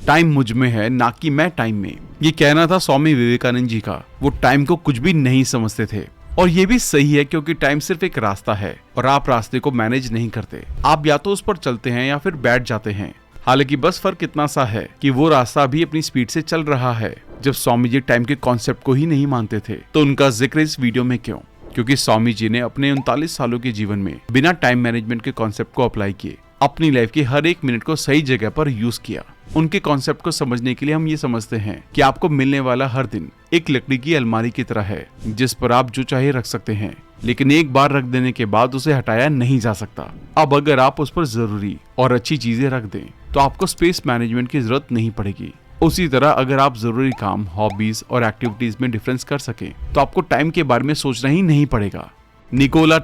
Time मुझ में है, ना कि मैं टाइम में। ये कहना था स्वामी विवेकानंद जी का। वो टाइम को कुछ भी नहीं समझते थे। और ये भी सही है, क्योंकि टाइम सिर्फ एक रास्ता है और आप रास्ते को मैनेज नहीं करते। आप या तो उस पर चलते हैं या फिर बैठ जाते हैं। हालांकि बस फर्क इतना सा है कि वो रास्ता भी अपनी स्पीड से चल रहा है। जब स्वामी जी टाइम के कॉन्सेप्ट को ही नहीं मानते थे, तो उनका जिक्र इस वीडियो में क्यों? क्योंकि स्वामी जी ने अपने 39 सालों के जीवन में बिना टाइम मैनेजमेंट के कॉन्सेप्ट को अप्लाई किए अपनी लाइफ की हर एक मिनट को सही जगह पर यूज किया। उनके कॉन्सेप्ट को समझने के लिए हम ये समझते हैं कि आपको मिलने वाला हर दिन एक लकड़ी की अलमारी की तरह है, जिस पर आप जो चाहे रख सकते हैं, लेकिन एक बार रख देने के बाद उसे हटाया नहीं जा सकता। अब अगर आप उस पर जरूरी और अच्छी चीजें रख दें, तो आपको स्पेस मैनेजमेंट की जरूरत नहीं पड़ेगी। उसी तरह अगर आप जरूरी काम, हॉबीज और एक्टिविटीज में डिफरेंस कर सकें, तो आपको टाइम के बारे में सोचना ही नहीं पड़ेगा। निकोला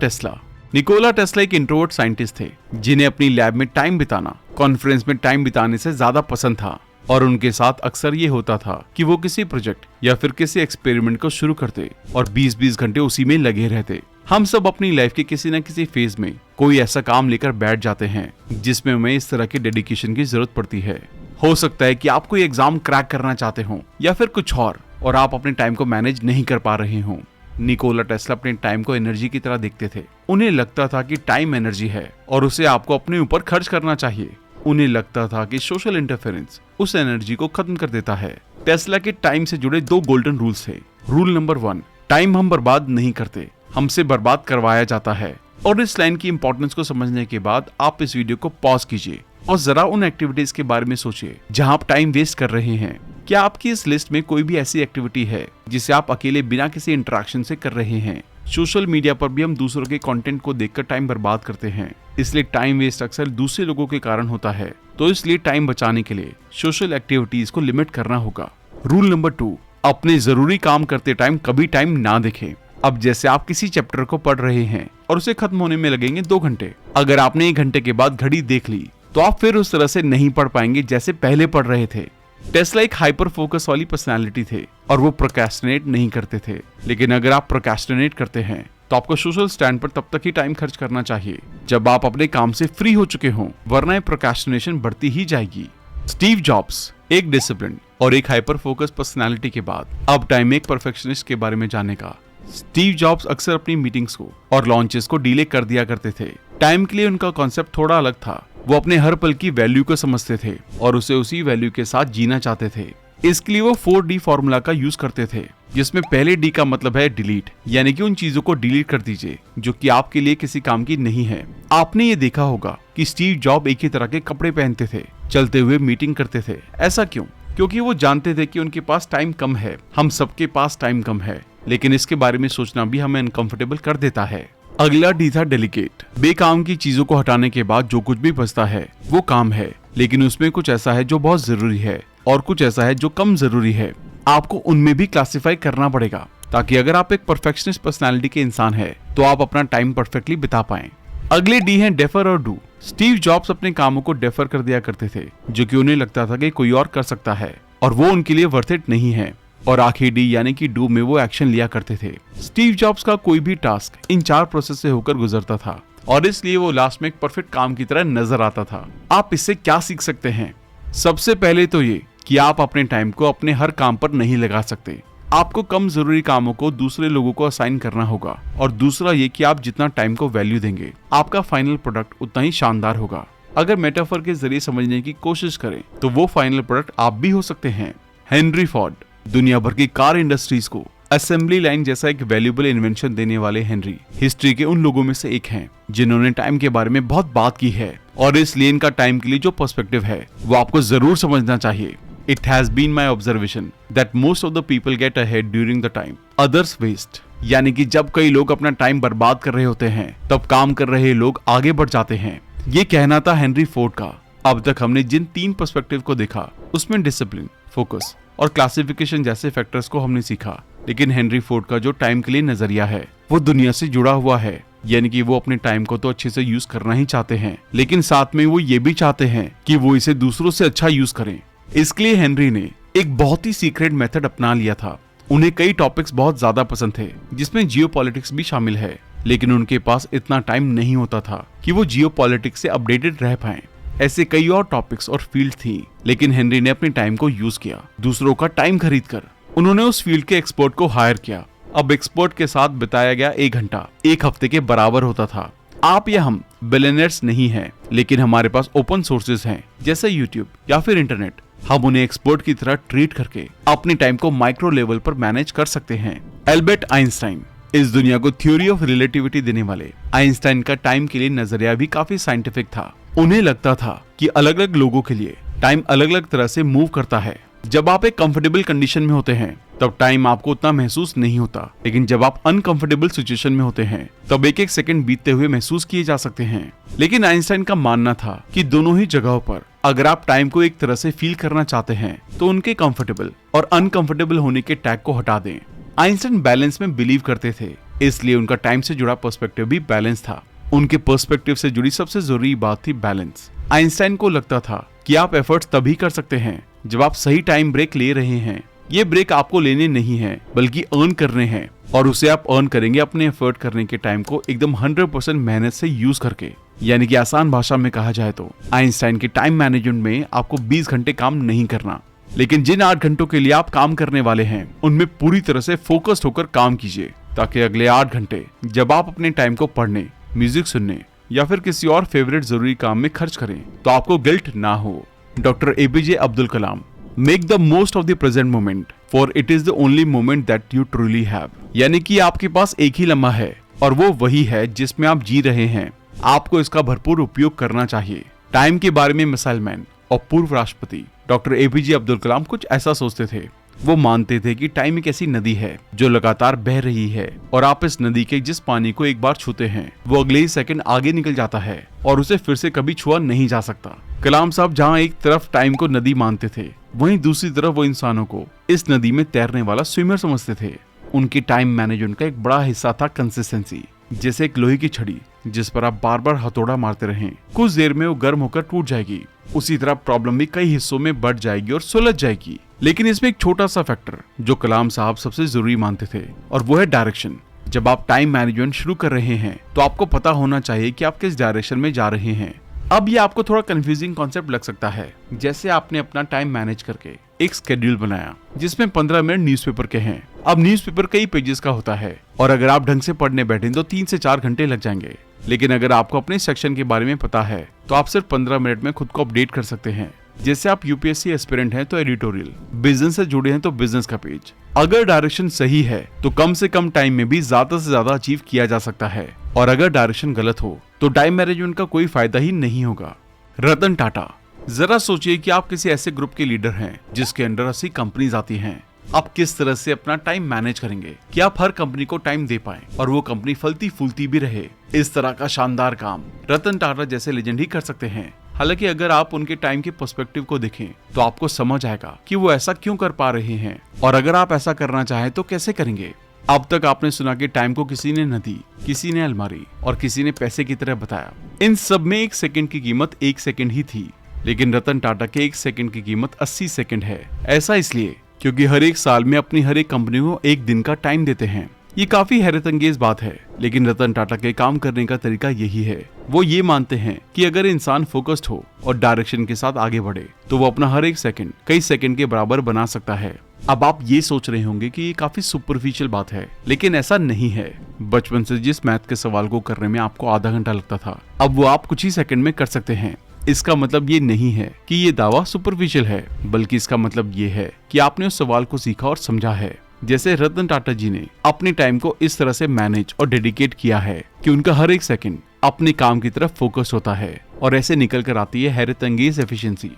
टेस्ला एक इंट्रोवर्ट साइंटिस्ट थे, जिन्हें अपनी लैब में टाइम बिताना कॉन्फ्रेंस में टाइम बिताने से ज्यादा पसंद था। और उनके साथ अक्सर ये होता था कि वो किसी प्रोजेक्ट या फिर किसी एक्सपेरिमेंट को शुरू करते और 20-20 घंटे उसी में लगे रहते। हम सब अपनी लाइफ के किसी न किसी फेज में कोई ऐसा काम लेकर बैठ जाते हैं जिसमें हमें इस तरह के डेडिकेशन की जरूरत पड़ती है। हो सकता है कि आप कोई एग्जाम क्रैक करना चाहते हो या फिर कुछ और आप अपने टाइम को मैनेज नहीं कर पा रहे हो। निकोला टेस्ला अपने टाइम को एनर्जी की तरह देखते थे। उन्हें लगता था कि टाइम एनर्जी है और उसे आपको अपने ऊपर खर्च करना चाहिए। उन्हें लगता था कि सोशल इंटरफेरेंस उस एनर्जी को खत्म कर देता है। टेस्ला के टाइम से जुड़े 2 गोल्डन रूल्स थे। रूल नंबर 1, टाइम हम बर्बाद नहीं करते, हमसे बर्बाद करवाया जाता है। और इस लाइन की इंपॉर्टेंस को समझने के बाद आप इस वीडियो को पॉज कीजिए और जरा उन एक्टिविटीज के बारे में सोचिए जहां आप टाइम वेस्ट कर रहे हैं। क्या आपकी इस लिस्ट में कोई भी ऐसी एक्टिविटी है जिसे आप अकेले बिना किसी इंटरेक्शन से कर रहे हैं? सोशल मीडिया पर भी हम दूसरों के कंटेंट को देखकर टाइम बर्बाद करते हैं, इसलिए टाइम वेस्ट अक्सर दूसरे लोगों के कारण होता है। तो इसलिए टाइम बचाने के लिए सोशल एक्टिविटीज को लिमिट करना होगा। रूल नंबर 2, अपने जरूरी काम करते टाइम कभी टाइम ना देखें। अब जैसे आप किसी चैप्टर को पढ़ रहे हैं और उसे खत्म होने में लगेंगे 2 घंटे। अगर आपने 1 घंटे के बाद घड़ी देख ली, तो आप फिर उस तरह से नहीं पढ़ पाएंगे जैसे पहले पढ़ रहे थे। टेस्ला एक हाइपर फोकस वाली पर्सनालिटी थे और वो प्रोक्रेस्टिनेट नहीं करते थे। लेकिन अगर आप प्रोक्रेस्टिनेट करते हैं, तो आपको सोशल स्टैंड पर तब तक ही टाइम खर्च करना चाहिए जब आप अपने काम से फ्री हो चुके हों, वरना प्रोक्रेस्टिनेशन बढ़ती ही जाएगी। स्टीव जॉब्स एक डिसिप्लिन और एक हाइपर फोकस पर्सनालिटी के बाद अब टाइम एक परफेक्शनिस्ट के बारे में जाने का। स्टीव जॉब्स अक्सर अपनी मीटिंग्स को और लॉन्चेस को डिले कर दिया करते थे। टाइम के लिए उनका कॉन्सेप्ट थोड़ा अलग था। वो अपने हर पल की वैल्यू को समझते थे और उसे उसी वैल्यू के साथ जीना चाहते थे। इसके लिए वो 4D फॉर्मूला का यूज करते थे, जिसमें पहले D का मतलब है डिलीट, यानी कि उन चीजों को डिलीट कर दीजिए जो कि आपके लिए किसी काम की नहीं है। आपने ये देखा होगा कि स्टीव जॉब एक ही तरह के कपड़े पहनते थे, चलते हुए मीटिंग करते थे। ऐसा क्यों? क्योंकि वो जानते थे कि उनके पास टाइम कम है। हम सबके पास टाइम कम है, लेकिन इसके बारे में सोचना भी हमें अनकंफर्टेबल कर देता है। अगला D था डेलीकेट। बेकाम की चीजों को हटाने के बाद जो कुछ भी बचता है वो काम है, लेकिन उसमें कुछ ऐसा है जो बहुत जरूरी है और कुछ ऐसा है जो कम जरूरी है। आपको उनमें भी क्लासिफाई करना पड़ेगा, ताकि अगर आप एक परफेक्शनिस्ट पर्सनालिटी के इंसान है तो आप अपना टाइम परफेक्टली बिता पाएं। अगले D हैं डेफर और डू। स्टीव जॉब्स अपने कामों को डेफर कर दिया करते थे, जो कि उन्हें लगता था कि कोई और कर सकता है और वो उनके लिए वर्थ इट नहीं है। और आखिर D यानी कि डू में वो एक्शन लिया करते थे। स्टीव जॉब्स का कोई भी टास्क इन 4 प्रोसेस से होकर गुजरता था और इसलिए वो लास्ट में एक परफेक्ट काम की तरह नजर आता था। आप इससे क्या सीख सकते हैं? सबसे पहले तो ये कि आप अपने टाइम को अपने हर काम पर नहीं लगा सकते। आपको कम जरूरी कामों को दूसरे लोगों को असाइन करना होगा। और दूसरा ये कि आप जितना टाइम को वैल्यू देंगे, आपका फाइनल प्रोडक्ट उतना ही शानदार होगा। अगर मेटाफर के जरिए समझने की कोशिश करें तो वो फाइनल प्रोडक्ट आप भी हो सकते हैं। हेनरी फोर्ड दुनिया भर की कार इंडस्ट्रीज को असेंबली लाइन जैसा एक वैल्यूएबल इन्वेंशन देने वाले हेनरी हिस्ट्री के उन लोगों में से एक हैं जिन्होंने टाइम के बारे में बहुत बात की है। और इसलिए इनका टाइम के लिए जो पर्सपेक्टिव है वो आपको जरूर समझना चाहिए। It has been my observation that most of the people get ahead during the time others waste। यानी कि जब कई लोग अपना टाइम बर्बाद कर रहे होते हैं, तब काम कर रहे लोग आगे बढ़ जाते हैं। ये कहना था हेनरी फोर्ड का। अब तक हमने जिन 3 पर्सपेक्टिव को देखा, उसमें डिसिप्लिन, फोकस और क्लासिफिकेशन जैसे फैक्टर्स को हमने सीखा। लेकिन हेनरी फोर्ड का जो टाइम के लिए नजरिया है वो दुनिया से जुड़ा हुआ है। यानी कि वो अपने टाइम को तो अच्छे से यूज करना ही चाहते हैं, लेकिन साथ में वो ये भी चाहते हैं कि वो इसे दूसरों से अच्छा यूज करें। इसके लिए हेनरी ने एक बहुत ही सीक्रेट मेथड अपना लिया था। उन्हें कई टॉपिक्स बहुत ज्यादा पसंद थे, जिसमें जियोपॉलिटिक्स भी शामिल है, लेकिन उनके पास इतना टाइम नहीं होता था कि वो जियोपॉलिटिक्स से अपडेटेड रह पाएं। ऐसे कई और टॉपिक्स और फील्ड थी, लेकिन हेनरी ने अपने टाइम को यूज किया दूसरों का टाइम खरीद कर। उन्होंने उस फील्ड के एक्सपर्ट को हायर किया। अब एक्सपर्ट के साथ बिताया गया 1 घंटा 1 हफ्ते के बराबर होता था। आप या हम बिलियनर्स नहीं हैं, लेकिन हमारे पास ओपन सोर्सेज हैं जैसे यूट्यूब या फिर इंटरनेट। हम उन्हें एक्सपर्ट की तरह ट्रीट करके अपने टाइम को माइक्रो लेवल पर मैनेज कर सकते हैं। एल्बर्ट आइंस्टाइन, इस दुनिया को थ्योरी ऑफ रिलेटिविटी देने वाले आइंस्टाइन का टाइम के लिए नजरिया भी काफी साइंटिफिक था। उन्हें लगता था कि अलग अलग लोगों के लिए टाइम अलग अलग तरह से मूव करता है। जब आप एक कंफर्टेबल कंडीशन में होते हैं तब टाइम आपको उतना महसूस नहीं होता, लेकिन जब आप अनकंफर्टेबल सिचुएशन में होते हैं तब एक एक सेकंड बीतते हुए महसूस किए जा सकते हैं। लेकिन आइंस्टाइन का मानना था कि दोनों ही जगहों पर अगर आप टाइम को एक तरह से फील करना चाहते हैं तो उनके कंफर्टेबल और अनकंफर्टेबल होने के टैग को हटा दें। आइंस्टाइन बैलेंस में बिलीव करते थे, इसलिए उनका टाइम से जुड़ा पर्सपेक्टिव भी बैलेंस था। उनके पर्सपेक्टिव से जुड़ी सबसे जरूरी बात थी बैलेंस। आइंस्टाइन को लगता था कि आप एफर्ट्स तभी कर सकते हैं जब आप सही टाइम ब्रेक ले रहे हैं। ये ब्रेक आपको लेने नहीं है बल्कि अर्न करने हैं, और उसे आप अर्न करेंगे अपने एफर्ट करने के टाइम को एकदम 100% मेहनत से यूज करके। यानी कि आसान भाषा में कहा जाए तो आइंस्टाइन के टाइम मैनेजमेंट में आपको 20 घंटे काम नहीं करना, लेकिन जिन 8 घंटों के लिए आप काम करने वाले हैं उनमें पूरी तरह से फोकस्ड होकर काम कीजिए, ताकि अगले 8 घंटे जब आप अपने टाइम को पढ़ने, म्यूजिक सुनने या फिर किसी और फेवरेट जरूरी काम में खर्च करें तो आपको गिल्ट ना हो। Doctor APJ Abdul Kalam, make the most of the present moment for it is the only moment that you truly have. यानी कि आपके पास एक ही लम्हा है और वो वही है जिसमें आप जी रहे हैं। आपको इसका भरपूर उपयोग करना चाहिए। टाइम के बारे में मिसाइल मैन और पूर्व राष्ट्रपति डॉक्टर एपीजे अब्दुल कलाम कुछ ऐसा सोचते थे। वो मानते थे कि टाइम एक ऐसी नदी है जो लगातार बह रही है, और आप इस नदी के जिस पानी को एक बार छूते हैं वो अगले ही सेकंड आगे निकल जाता है और उसे फिर से कभी छुआ नहीं जा सकता। कलाम साहब जहाँ एक तरफ टाइम को नदी मानते थे, वहीं दूसरी तरफ वो इंसानों को इस नदी में तैरने वाला स्विमर समझते थे। उनकी टाइम मैनेजमेंट का एक बड़ा हिस्सा था कंसिस्टेंसी। जैसे एक लोहे की छड़ी जिस पर आप बार बार हथौड़ा मारते रहें, कुछ देर में वो गर्म होकर टूट जाएगी। उसी तरह प्रॉब्लम भी कई हिस्सों में बढ़ जाएगी और सुलझ जाएगी। लेकिन इसमें एक छोटा सा फैक्टर जो कलाम साहब सबसे जरूरी मानते थे, और वो है डायरेक्शन। जब आप टाइम मैनेजमेंट शुरू कर रहे हैं तो आपको पता होना चाहिए कि आप किस डायरेक्शन में जा रहे हैं। अब ये आपको थोड़ा कंफ्यूजिंग कॉन्सेप्ट लग सकता है। जैसे आपने अपना टाइम मैनेज करके एक शेड्यूल बनाया जिसमें 15 मिनट न्यूज़पेपर के हैं। अब न्यूज़पेपर कई पेजेस का होता है और अगर आप ढंग से पढ़ने बैठे तो 3 से 4 घंटे लग जाएंगे। लेकिन अगर आपको अपने सेक्शन के बारे में पता है तो आप सिर्फ 15 मिनट में खुद को अपडेट कर सकते हैं। जैसे आप यूपीएससी एस्पिरेंट हैं तो एडिटोरियल, बिजनेस से जुड़े हैं तो बिजनेस का पेज। अगर डायरेक्शन सही है तो कम से कम टाइम में भी ज्यादा से ज्यादा अचीव किया जा सकता है, और अगर डायरेक्शन गलत हो तो टाइम मैनेजमेंट का कोई फायदा ही नहीं होगा। रतन टाटा, जरा सोचिए कि आप किसी ऐसे ग्रुप के लीडर हैं जिसके अंडर 80 कंपनीज आती हैं। आप किस तरह से अपना टाइम मैनेज करेंगे कि आप हर कंपनी को टाइम दे पाएं और वो कंपनी फलती फूलती भी रहे। इस तरह का शानदार काम रतन टाटा जैसे लेजेंड ही कर सकते हैं। हालांकि अगर आप उनके टाइम के पर्सपेक्टिव को देखें तो आपको समझ आएगा कि वो ऐसा क्यों कर पा रहे हैं, और अगर आप ऐसा करना चाहें तो कैसे करेंगे। अब तक आपने सुना कि टाइम को किसी ने नदी, किसी ने अलमारी और किसी ने पैसे की तरह बताया। इन सब में 1 सेकंड की कीमत 1 सेकंड ही थी, लेकिन रतन टाटा के 1 सेकंड की कीमत 80 सेकंड है। ऐसा इसलिए क्योंकि हर एक साल में अपनी हर एक कंपनी को 1 दिन का टाइम देते हैं। ये काफी हैरत अंगेज बात है, लेकिन रतन टाटा के काम करने का तरीका यही है। वो ये मानते हैं कि अगर इंसान फोकस्ड हो और डायरेक्शन के साथ आगे बढ़े तो वो अपना हर एक सेकंड कई सेकंड के बराबर बना सकता है। अब आप ये सोच रहे होंगे कि ये काफी सुपरफिशियल बात है, लेकिन ऐसा नहीं है। बचपन से जिस मैथ के सवाल को करने में आपको आधा घंटा लगता था, अब वो आप कुछ ही सेकंड में कर सकते हैं। इसका मतलब ये नहीं है कि ये दावा सुपरफिशियल है, बल्कि इसका मतलब ये है कि आपने उस सवाल को सीखा और समझा है। जैसे रतन टाटा जी ने अपने टाइम को इस तरह से मैनेज और डेडिकेट किया है कि उनका हर एक सेकंड अपने काम की तरफ फोकस होता है, और ऐसे निकल कर आती है हैरत अंगेज एफिशिएंसी।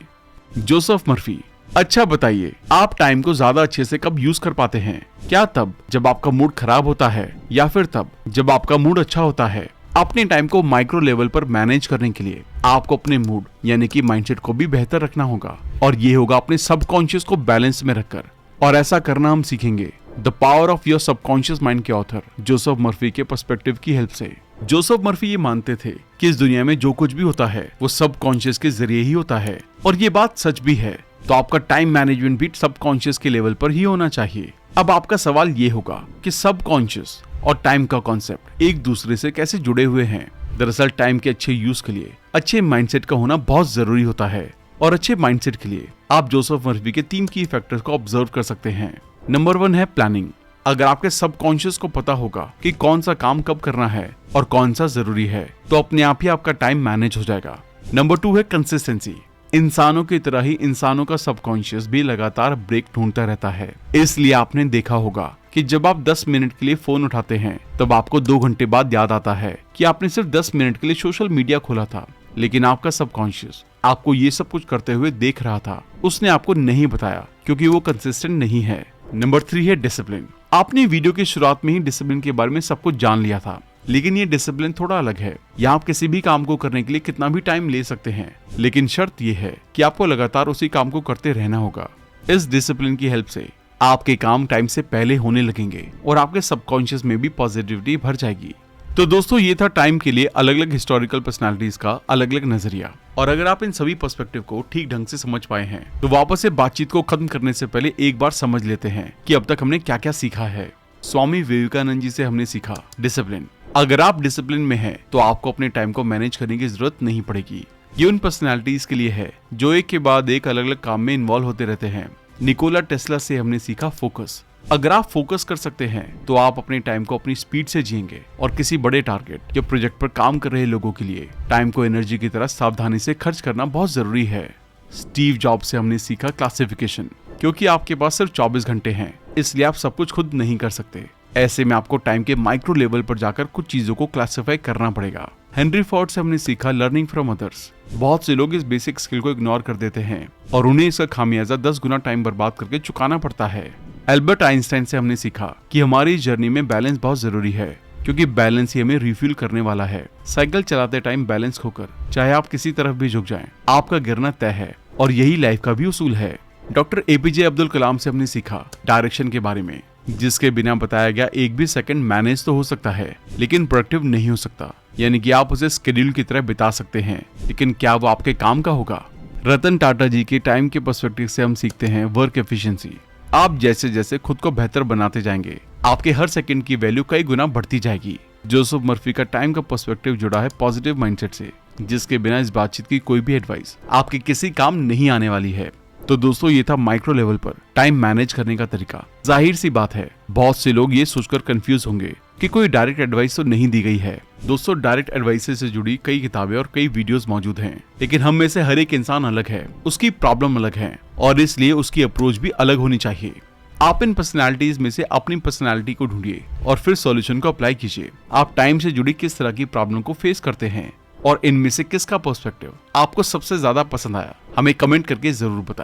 जोसेफ मर्फी, अच्छा बताइए, आप टाइम को ज्यादा अच्छे से कब यूज कर पाते हैं? क्या तब जब आपका मूड खराब होता है, या फिर तब जब आपका मूड अच्छा होता है? अपने टाइम को माइक्रो लेवल पर मैनेज करने के लिए आपको अपने मूड यानी कि माइंडसेट को भी बेहतर रखना होगा, और ये होगा अपने सबकॉन्शियस को बैलेंस में रखकर। और ऐसा करना हम सीखेंगे the power of your subconscious mind के ऑथर जोसेफ मर्फी के पर्सपेक्टिव की हेल्प से। जोसेफ मर्फी ये मानते थे कि इस दुनिया में जो कुछ भी होता है वो सबकॉन्शियस के जरिए ही होता है, और ये बात सच भी है। तो आपका टाइम मैनेजमेंट भी सबकॉन्शियस के लेवल पर ही होना चाहिए। अब आपका सवाल ये होगा कि सबकॉन्शियस और टाइम का कॉन्सेप्ट एक दूसरे से कैसे जुड़े हुए हैं। दरअसल टाइम के अच्छे यूज के लिए अच्छे माइंडसेट का होना बहुत जरूरी होता है, और अच्छे माइंडसेट के लिए आप जोसेफ मर्फी के 3 की फैक्टर्स को ऑब्जर्व कर सकते हैं। नंबर 1 है प्लानिंग। अगर आपके सबकॉन्शियस को पता होगा कि कौन सा काम कब करना है और कौन सा जरूरी है, तो अपने आप ही आपका टाइम मैनेज हो जाएगा। नंबर 2 है कंसिस्टेंसी। इंसानों की तरह ही इंसानों का सबकॉन्शियस भी लगातार ब्रेक ढूंढता रहता है, इसलिए आपने देखा होगा कि जब आप 10 मिनट के लिए फोन उठाते हैं तब आपको 2 घंटे बाद याद आता है कि आपने सिर्फ 10 मिनट के लिए सोशल मीडिया खोला था, लेकिन आपका सबकॉन्शियस आपको ये सब कुछ करते हुए देख रहा था, उसने आपको नहीं बताया क्योंकि वो कंसिस्टेंट नहीं है। नंबर 3 है डिसिप्लिन। आपने वीडियो की शुरुआत में ही डिसिप्लिन के बारे में सब कुछ जान लिया था, लेकिन ये डिसिप्लिन थोड़ा अलग है। यहाँ आप किसी भी काम को करने के लिए कितना भी टाइम ले सकते हैं, लेकिन शर्त ये है कि आपको लगातार उसी काम को करते रहना होगा। इस डिसिप्लिन की हेल्प से आपके काम टाइम से पहले होने लगेंगे और आपके सबकॉन्शियस में भी पॉजिटिविटी भर जाएगी। तो दोस्तों, ये था टाइम के लिए अलग अलग हिस्टोरिकल पर्सनालिटीज का अलग अलग नजरिया। और अगर आप इन सभी पर्सपेक्टिव को ठीक ढंग से समझ पाए हैं, तो वापस से बातचीत को खत्म करने से पहले एक बार समझ लेते हैं कि अब तक हमने क्या क्या सीखा है। स्वामी विवेकानंद जी से हमने सीखा डिसिप्लिन। अगर आप डिसिप्लिन में हैं, तो आपको अपने टाइम को मैनेज करने की जरूरत नहीं पड़ेगी। ये उन पर्सनैलिटीज के लिए है जो एक के बाद एक अलग अलग काम में इन्वॉल्व होते रहते हैं। निकोला टेस्ला से हमने सीखा फोकस। अगर आप फोकस कर सकते हैं, तो आप अपने टाइम को अपनी स्पीड से जिएंगे और किसी बड़े टारगेट या प्रोजेक्ट पर काम कर रहे लोगों के लिए टाइम को एनर्जी की तरह सावधानी से खर्च करना बहुत जरूरी है। स्टीव जॉब्स से हमने सीखा क्लासिफिकेशन। क्योंकि आपके पास सिर्फ 24 घंटे हैं, इसलिए आप सब कुछ खुद नहीं कर सकते। ऐसे में आपको टाइम के माइक्रो लेवल पर जाकर कुछ चीजों को क्लासिफाई करना पड़ेगा। हेनरी फोर्ड से हमने सीखा लर्निंग फ्रॉम अदर्स। बहुत से लोग इस बेसिक स्किल को इग्नोर कर देते हैं और उन्हें इसका खामियाजा 10 गुना टाइम बर्बाद करके चुकाना पड़ता है। एल्बर्ट आइंस्टाइन से हमने सीखा कि हमारी जर्नी में बैलेंस बहुत जरूरी है, क्योंकि बैलेंस ही हमें रिफ्यूल करने वाला है। साइकिल चलाते टाइम बैलेंस खोकर चाहे आप किसी तरफ भी झुक जाएं, आपका गिरना तय है, और यही लाइफ का भी उसूल है। डॉक्टर एपीजे अब्दुल कलाम से हमने सीखा डायरेक्शन के बारे में, जिसके बिना बताया गया एक भी सेकंड मैनेज तो हो सकता है, लेकिन प्रोडक्टिव नहीं हो सकता। यानी कि आप उसे शेड्यूल की तरह बिता सकते हैं, लेकिन क्या वो आपके काम का होगा। रतन टाटा जी के टाइम के पर्सपेक्टिव से हम सीखते हैं वर्क एफिशिएंसी। आप जैसे जैसे खुद को बेहतर बनाते जाएंगे, आपके हर सेकंड की वैल्यू कई गुना बढ़ती जाएगी। जोसेफ मर्फी का टाइम का पर्सपेक्टिव जुड़ा है पॉजिटिव माइंडसेट से, जिसके बिना इस बातचीत की कोई भी एडवाइस आपके किसी काम नहीं आने वाली है। तो दोस्तों, ये था माइक्रो लेवल पर टाइम मैनेज करने का तरीका। जाहिर सी बात है, बहुत से लोग ये सोचकर कंफ्यूज होंगे कि कोई डायरेक्ट एडवाइस तो नहीं दी गई है। दोस्तों, डायरेक्ट एडवाइस से जुड़ी कई किताबें और कई वीडियोस मौजूद हैं, लेकिन हम में से हर एक इंसान अलग है, उसकी प्रॉब्लम अलग है, और इसलिए उसकी अप्रोच भी अलग होनी चाहिए। आप इन पर्सनालिटीज में से अपनी पर्सनालिटी को ढूंढिए और फिर सॉल्यूशन को अप्लाई कीजिए। आप टाइम से जुड़ी किस तरह की प्रॉब्लम को फेस करते हैं और इनमें से किसका पर्सपेक्टिव आपको सबसे ज्यादा पसंद आया, हमें कमेंट करके जरूर बताएं।